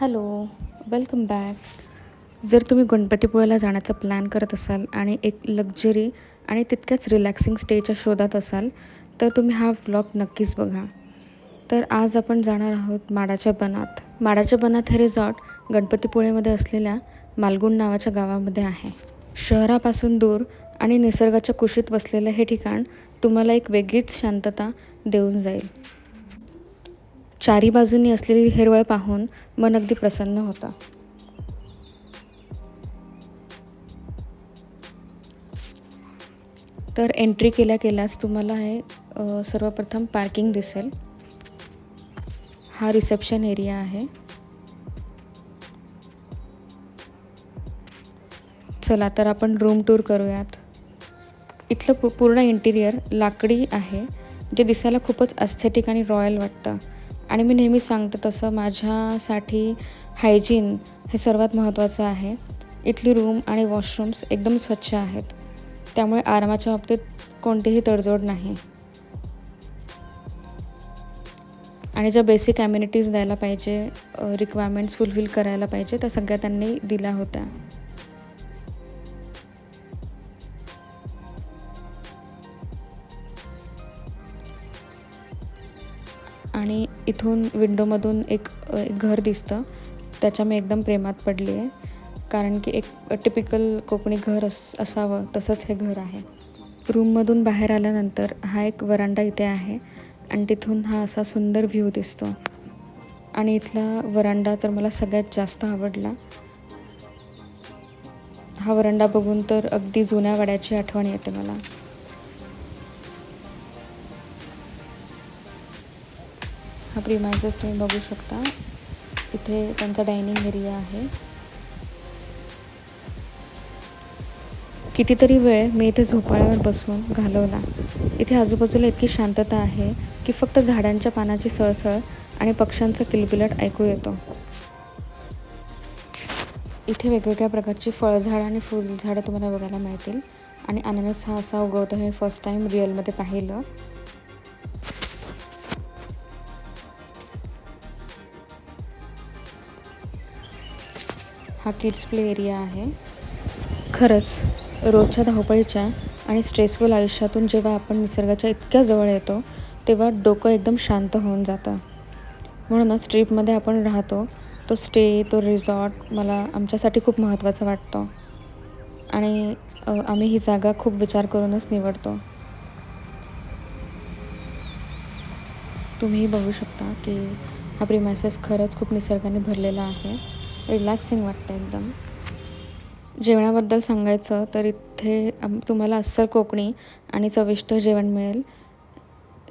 Hello, welcome back. जर तुम्ही गणपतीपुळ्याला जाण्याचा प्लॅन करत असाल आणि एक लक्झरी आणि तितक्याच रिलॅक्सिंग स्टेच्या शोधात असाल तर तुम्ही हा व्लॉग नक्कीच बघा. तर आज आपण जाणार आहोत माडाच्या बनात. माडाच्या बनात हे रिसॉर्ट गणपतीपुळेमध्ये असलेल्या मालगुंड नावाच्या गावामध्ये आहे. शहरापासून दूर आणि निसर्गाच्या कुशीत बसलेलं हे ठिकाण तुम्हाला एक वेगळीच शांतता देऊन जाईल. चारी बाजूंनी असलेली हिरवळ पाहून मन अगदी प्रसन्न होतं. तर एंट्री केल्याच तुम्हाला हे सर्वप्रथम पार्किंग दिसेल. हा रिसेप्शन एरिया आहे. चला तर आपण रूम टूर करूयात. इथलं पूर्ण इंटिरियर लाकडी आहे, जे दिसायला खूपच एस्थेटिक आणि रॉयल वाटतं. आणि मी नेहमीच सांगते तसं माझ्यासाठी हायजीन हे सर्वात महत्त्वाचं आहे. इथली रूम आणि वॉशरूम्स एकदम स्वच्छ आहेत, त्यामुळे आरामाच्या बाबतीत कोणतीही तडजोड नाही. आणि ज्या बेसिक ॲम्युनिटीज द्यायला पाहिजे, रिक्वायरमेंट्स फुलफिल करायला पाहिजे, त्या सगळ्या त्यांनी दिल्या होत्या. आणि इथून विंडोमधून एक घर दिसतं, त्याच्या मी एकदम प्रेमात पडली आहे. कारण की एक टिपिकल कोकणी घर असावं तसंच हे घर आहे. रूममधून बाहेर आल्यानंतर हा एक वरांडा इथे आहे आणि तिथून हा असा सुंदर व्ह्यू दिसतो. आणि इथला वरांडा तर मला सगळ्यात जास्त आवडला. हा वरांडा बघून तर अगदी जुन्या वाड्याची आठवण येते मला. हा प्रिमायसेस तुम्ही बघू शकता. इथे त्यांचा डायनिंग एरिया आहे. कितीतरी वेळ मी इथे झोपाळ्यावर बसून घालवला. इथे आजूबाजूला इतकी शांतता आहे की फक्त झाडांच्या पानाची सळसळ आणि पक्ष्यांचा किलबिलाट ऐकू येतो. इथे वेगवेगळ्या प्रकारची फळझाडं आणि फुलझाडं तुम्हाला बघायला मिळतील. आणि अननस हा असा उगवतो हे फर्स्ट टाईम रिअलमध्ये पाहिलं. हा किड्स प्ले एरिया आहे. खरंच रोजच्या धावपळीच्या आणि स्ट्रेसफुल आयुष्यातून जेव्हा आपण निसर्गाच्या इतक्या जवळ येतो तेव्हा डोकं एकदम शांत होऊन जातं. म्हणूनच ट्रीपमध्ये आपण राहतो तो स्टे, तो रिसॉर्ट मला आमच्यासाठी खूप महत्त्वाचा वाटतो. आणि आम्ही ही जागा खूप विचार करूनच निवडतो. तुम्हीही बघू शकता की हा प्रिमायसेस खरंच खूप निसर्गाने भरलेला आहे. रिलॅक्सिंग वाटतं एकदम. जेवणाबद्दल सांगायचं तर इथे तुम्हाला अस्सल कोकणी आणि चविष्ट जेवण मिळेल.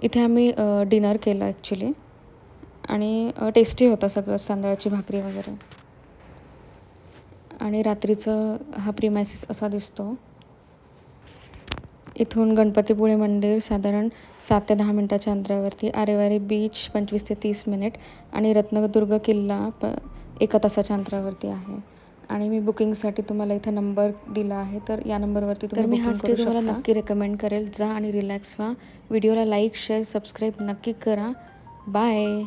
इथे आम्ही डिनर केलं ॲक्च्युली आणि टेस्टी होतं सगळं, तांदळाची भाकरी वगैरे. आणि रात्रीचं हा प्रिमायसेस असा दिसतो. इथून गणपतीपुळे मंदिर साधारण 7 ते 10 मिनटाच्या अंतरावरती, आरेवारी बीच 25 ते 30 मिनिट आणि रत्नदुर्ग किल्ला 1 तासाच्या अंतरावरती आहे. आणि मी बुकिंगसाठी तुम्हाला इथं नंबर दिला आहे, तर या नंबरवरती तुम्ही बुकिंग करू शकता. तर मी हा स्टे तुम्हाला नक्की रेकमेंड करेल. जा आणि रिलॅक्स व्हा. व्हिडिओला लाईक, शेअर, सबस्क्राईब नक्की करा. बाय.